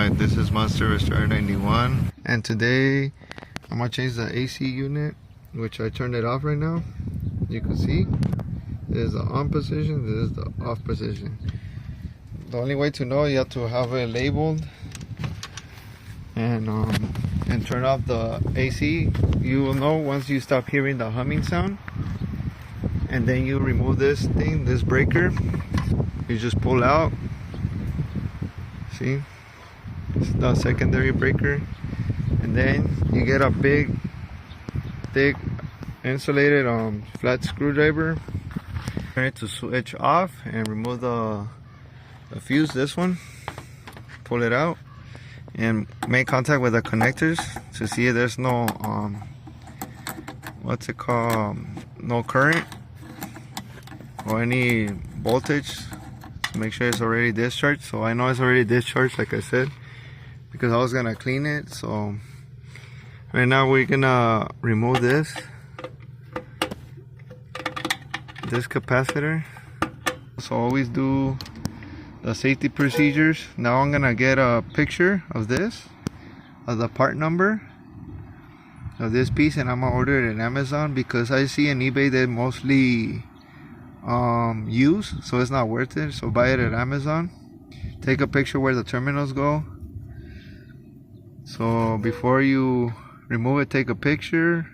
Alright, this is Monster Star 91, and today I'm gonna change the AC unit, which I turned it off right now. You can see this is the on position, this is the off position. The only way to know, you have to have it labeled and turn off the AC. You will know once you stop hearing the humming sound, and then you remove this thing, this breaker. You just pull out. See, it's the secondary breaker, and then you get a big, thick, insulated flat screwdriver. Turn it to switch off and remove the fuse. This one, pull it out and make contact with the connectors to see if there's no what's it called, no current or any voltage. Make sure it's already discharged. So I know it's already discharged, like I said, because I was gonna clean it. So right now we're gonna remove this capacitor. So always do the safety procedures. Now I'm gonna get a picture of this, of the part number of this piece, and I'm gonna order it in Amazon, because I see in eBay they mostly use, so it's not worth it. So buy it at Amazon. Take a picture where the terminals go. So before you remove it, take a picture.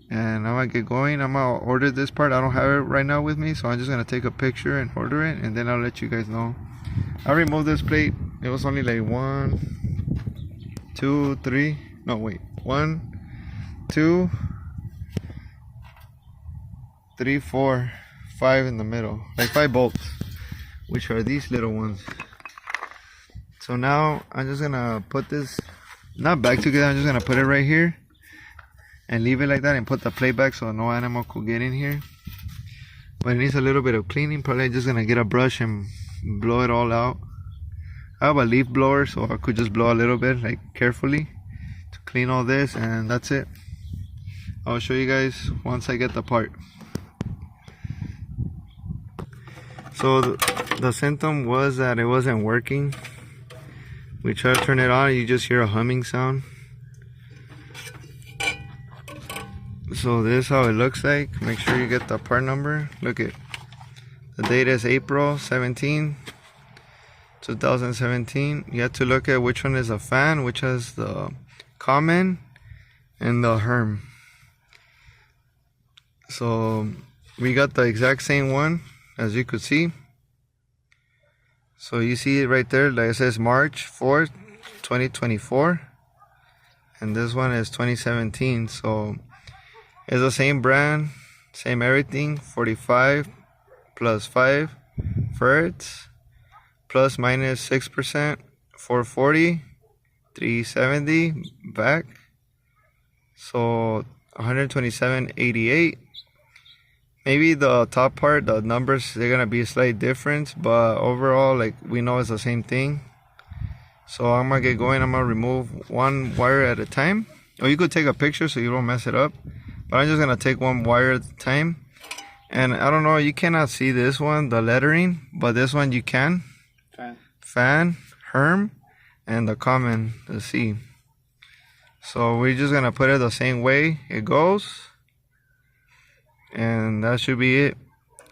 And I'm gonna get going. I'm gonna order this part. I don't have it right now with me, so I'm just gonna take a picture and order it, and then I'll let you guys know. I removed this plate. It was only like 1, 2, 3. No, wait. 1, 2, 3, 4, 5 in the middle, like 5 bolts, which are these little ones. So now I'm just gonna put this not back together. I'm just gonna put it right here and leave it like that, and put the plate back so no animal could get in here. But it needs a little bit of cleaning. Probably just gonna get a brush and blow it all out. I have a leaf blower, so I could just blow a little bit, like carefully, to clean all this, and that's it. I'll show you guys once I get the part. So the symptom was that it wasn't working. We try to turn it on, you just hear a humming sound. So this is how it looks like. Make sure you get the part number. Look it. The date is April 17, 2017. You have to look at which one is a fan, which is the common, and the Herm. So we got the exact same one, as you could see. So you see it right there, like it says March 4th, 2024, and this one is 2017. So it's the same brand, same everything. 45 plus 5 ferrets, plus minus 6%, 440, 370 back, so 127.88. Maybe the top part, the numbers, they're gonna be a slight difference, but overall, like, we know it's the same thing. So I'm gonna get going. I'm gonna remove one wire at a time. Or you could take a picture so you don't mess it up, but I'm just gonna take one wire at a time. And I don't know, you cannot see this one, the lettering, but this one you can. Fan, Herm, and the common, the C. So we're just gonna put it the same way it goes, and that should be it.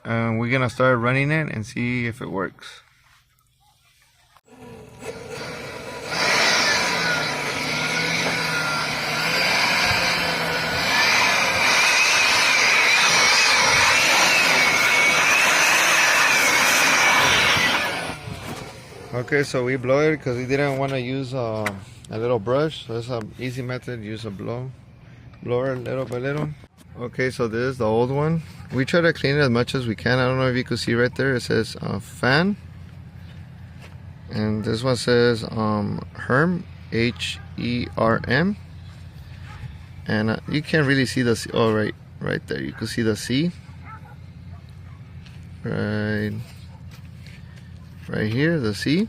We're gonna start running it and see if it works. Okay, so we blow it because we didn't want to use a little brush. So it's an easy method. Use a blower little by little. Okay, so this is the old one. We try to clean it as much as we can. I don't know if you can see right there. It says fan, and this one says Herm, H-E-R-M, and you can't really see the C. Oh, right there. You can see the C. Right here, the C.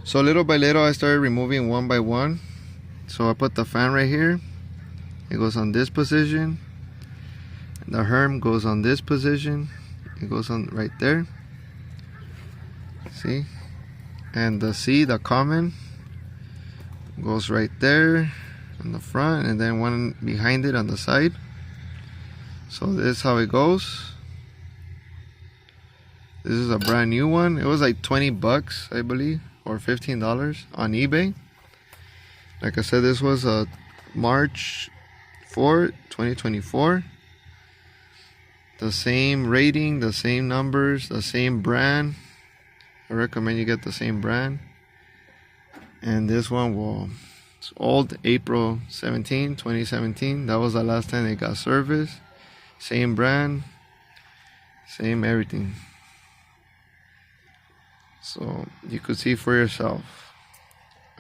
So little by little I started removing one by one. So I put the fan right here. It goes on this position. The Herm goes on this position. It goes on right there. See? And the C, the common, goes right there on the front, and then one behind it on the side. So this is how it goes. This is a brand new one. It was like 20 bucks, I believe, or $15 on eBay. Like I said, this was a March 4th, 2024. The same rating, the same numbers, the same brand. I recommend you get the same brand. And this one, well, it's old, April 17, 2017. That was the last time they got service. Same brand, same everything. So you could see for yourself.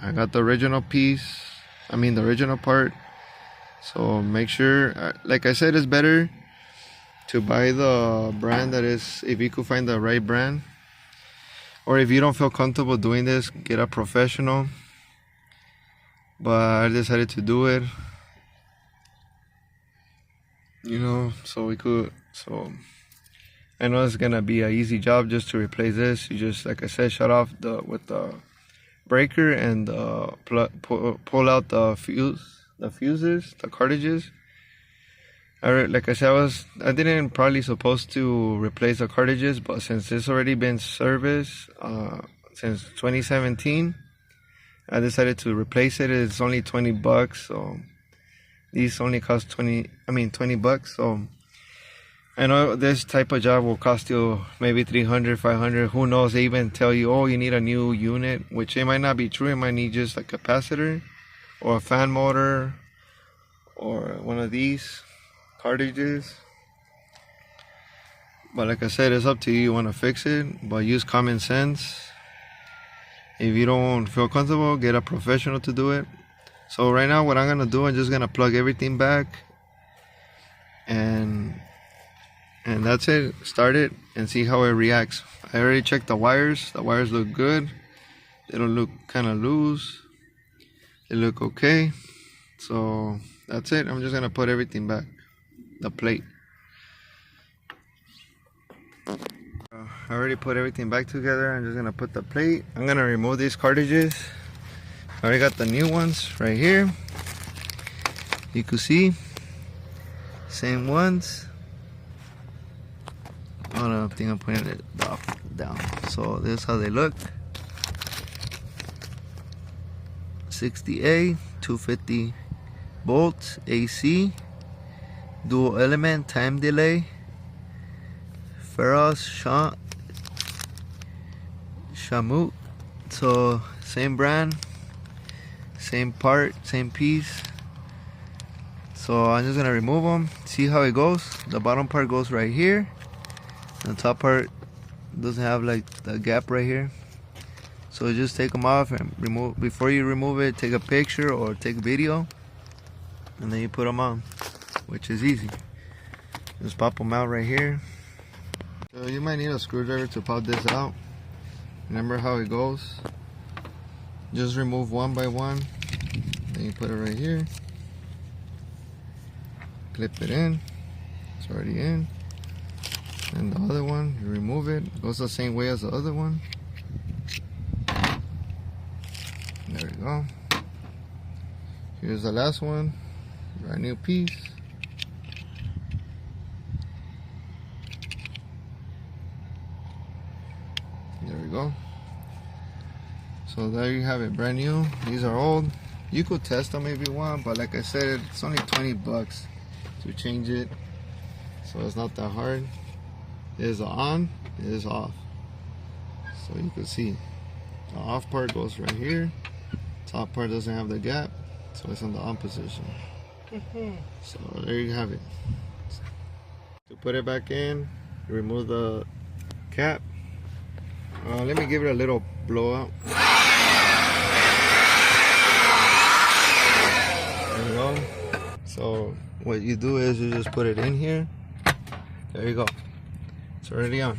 I got the original piece, the original part. So make sure, like I said, it's better to buy the brand that is, if you could find the right brand. Or if you don't feel comfortable doing this, get a professional. But I decided to do it. So I know it's gonna be an easy job just to replace this. You just, like I said, shut off with the breaker and pull out the fuses, the cartages. Like I said, I didn't probably supposed to replace the cartages, but since it's already been serviced since 2017, I decided to replace it. It's only 20 bucks, so these only cost 20 bucks. So I know this type of job will cost you maybe 300, 500. Who knows? They even tell you, oh, you need a new unit, which it might not be true. It might need just a capacitor or a fan motor or one of these cartages. But like I said, it's up to you. You want to fix it, but use common sense. If you don't feel comfortable, get a professional to do it. So right now what I'm gonna do, I'm just gonna plug everything back and that's it. Start it and see how it reacts. I already checked the wires. The wires look good. They don't look kind of loose. They look okay. So that's it. I'm just gonna put everything back. The plate. I already put everything back together. I'm just gonna put the plate. I'm gonna remove these cartages. I already got the new ones right here. You can see same ones. Oh no, I think I'm putting it down. So this is how they look. 60A, 250 volts, AC, dual element, time delay, Ferros, Shamut. So same brand, same part, same piece. So I'm just gonna remove them, see how it goes. The bottom part goes right here. The top part doesn't have like the gap right here. So just take them off and remove. Before you remove it, take a picture or take a video, and then you put them on, which is easy. Just pop them out right here. So you might need a screwdriver to pop this out. Remember how it goes. Just remove one by one. Then you put it right here. Clip it in. It's already in. And the other one, you remove it. It goes the same way as the other one. There we go. Here's the last one. Brand new piece. There we go. So there you have it, brand new. These are old. You could test them if you want, but like I said, it's only 20 bucks to change it. So it's not that hard. It is on, it is off. So you can see the off part goes right here. Top part doesn't have the gap, so it's in the on position. So there you have it. To put it back in, remove the cap. Let me give it a little blowout. There you go. So what you do is you just put it in here. There you go. It's already on.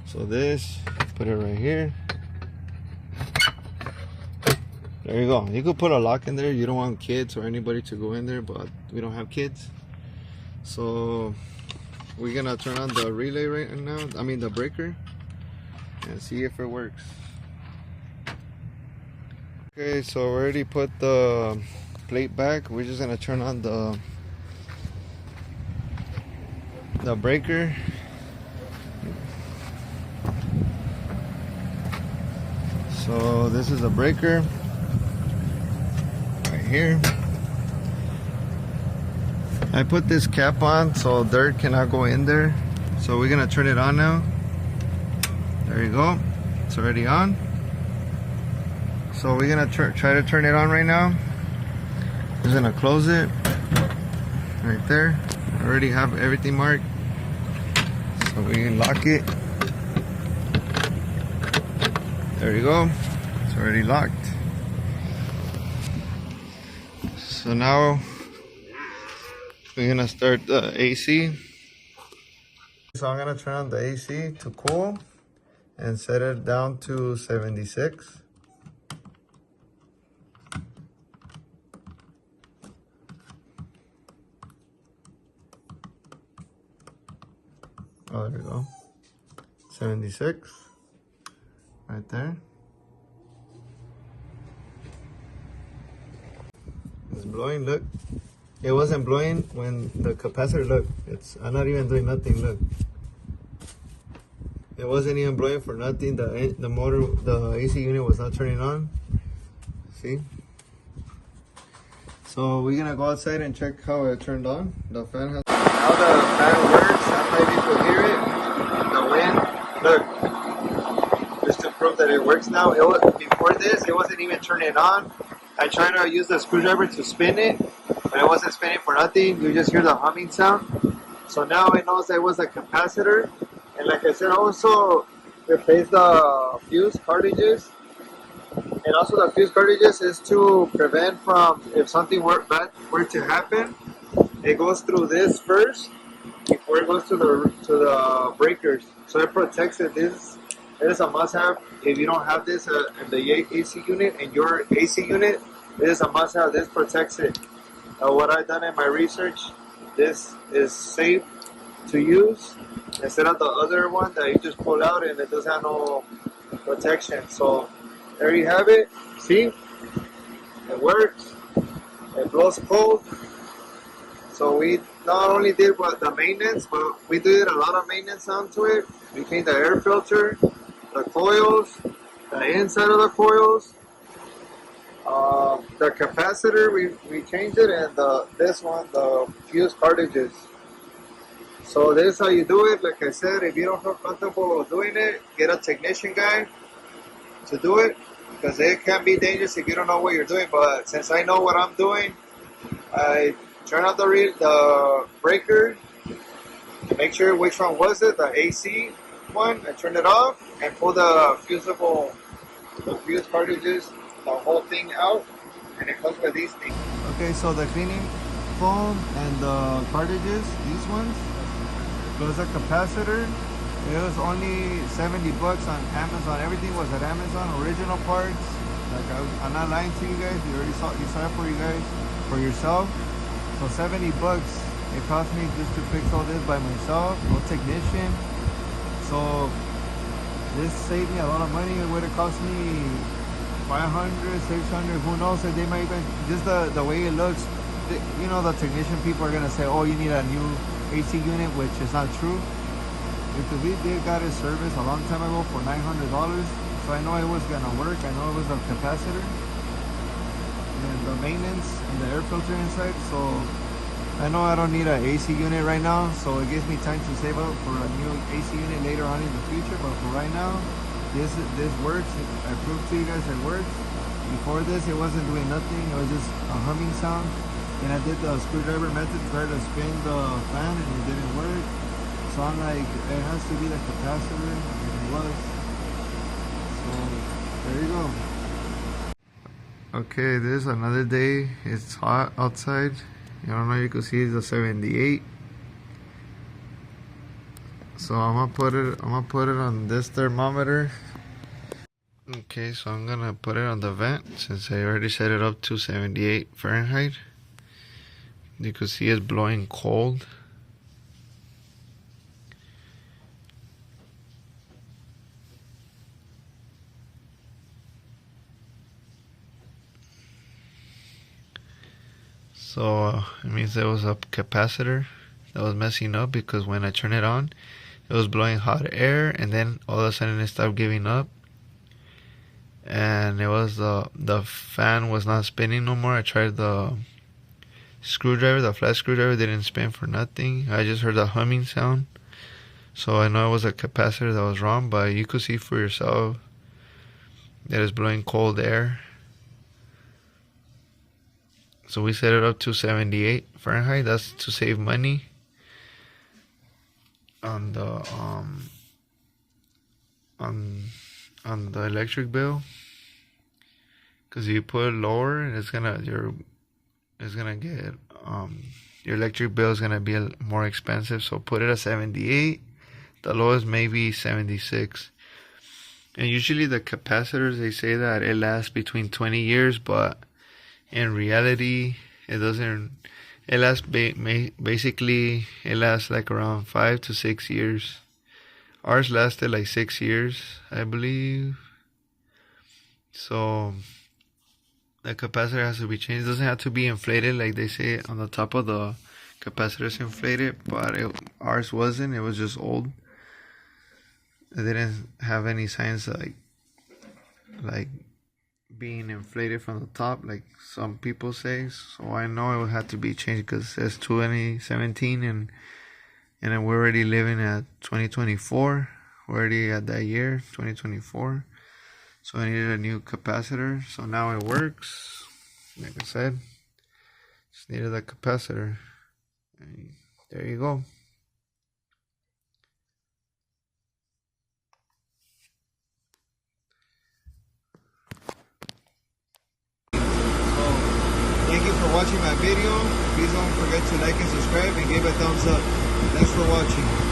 So this, put it right here. There you go. You could put a lock in there. You don't want kids or anybody to go in there, but we don't have kids. So we're gonna turn on the relay right now. The breaker, and see if it works. Okay, so we already put the plate back. We're just gonna turn on the breaker. So this is a breaker right here. I put this cap on so dirt cannot go in there. So we're gonna turn it on now. There you go. It's already on. So we're gonna try to turn it on right now. Just gonna close it right there. I already have everything marked. So we can lock it. There you go. It's already locked. So now we're gonna start the AC. So I'm gonna turn on the AC to cool and set it down to 76. Oh, there we go. 76. Right there. It's blowing, look. It wasn't blowing when the capacitor, look. I'm not even doing nothing, look. It wasn't even blowing for nothing. The motor, the AC unit was not turning on. See? So we're gonna go outside and check how it turned on. The fan has. Now the fan works. I don't know if you can hear it. The wind. Look. Just to prove that it works now. Before this, it wasn't even turning on. I tried to use the screwdriver to spin it, but it wasn't spinning for nothing. You just hear the humming sound. So now it knows that it was a capacitor. And like I said, also replace the fuse cartages. And also the fuse cartages is to prevent from, if something bad were to happen, it goes through this first before it goes to the breakers. So it protects it. This is a must-have. If you don't have this in the AC unit, in your AC unit, it is a must-have. This protects it. What I've done in my research, this is safe to use instead of the other one that you just pull out and it doesn't have no protection. So there you have it. See, it works. It blows cold. So we not only did the maintenance, but we did a lot of maintenance onto it. We cleaned the air filter, the coils, the inside of the coils, the capacitor. We changed it, and this one, the fuse cartages. So this is how you do it. Like I said, if you don't feel comfortable doing it, get a technician guy to do it, because it can be dangerous if you don't know what you're doing. But since I know what I'm doing, I turn out the breaker and make sure which one was it, the AC one, and turn it off and pull the fuse cartages, the whole thing out, and it comes with these things. Okay, so the cleaning foam and the cartages, these ones, plus a capacitor, it was only 70 bucks on Amazon. Everything was at Amazon, original parts. Like I'm not lying to you guys. You saw it for you guys, for yourself. So 70 bucks it cost me just to fix all this by myself, no technician. So this saved me a lot of money. It would have cost me 500, 600, who knows if they might even, just the way it looks, you know, the technician people are gonna say, oh, you need a new AC unit, which is not true. Because we got it serviced a long time ago for $900, so I know it was gonna work. I know it was a capacitor and the maintenance and the air filter inside. So I know I don't need an AC unit right now, so it gives me time to save up for a new AC unit later on in the future. But for right now, this works. I proved to you guys it works. Before this, it wasn't doing nothing. It was just a humming sound. And I did the screwdriver method, tried to spin the fan, and it didn't work. So I'm like, it has to be the capacitor, and it was. So there you go. Okay, this is another day. It's hot outside. I don't know if you can see it's a 78. So I'm gonna put it on this thermometer. Okay, so I'm gonna put it on the vent since I already set it up to 78 Fahrenheit. You can see it's blowing cold. So it means there was a capacitor that was messing up, because when I turned it on, it was blowing hot air, and then all of a sudden it stopped giving up, and it was the fan was not spinning no more. I tried the screwdriver, the flat screwdriver didn't spin for nothing. I just heard a humming sound. So I know it was a capacitor that was wrong, but you could see for yourself that it's blowing cold air. So we set it up to 78 Fahrenheit. That's to save money on the on the electric bill. Because if you put it lower, it's gonna get your electric bill is gonna be more expensive. So put it at 78. The lowest maybe 76. And usually the capacitors, they say that it lasts between 20 years, but in reality it doesn't. It lasts basically it lasts like around 5 to 6 years. Ours lasted like 6 years, I believe. So the capacitor has to be changed. It doesn't have to be inflated like they say on the top of the capacitor is inflated, but ours wasn't. It was just old. It didn't have any signs like being inflated from the top, like some people say. So I know it had to be changed, because it says 2017, and then we're already living at 2024. We're already at that year, 2024. So I needed a new capacitor. So now it works. Like I said, just needed a capacitor. And there you go. Thank you for watching my video. Please don't forget to like and subscribe and give a thumbs up. Thanks for watching.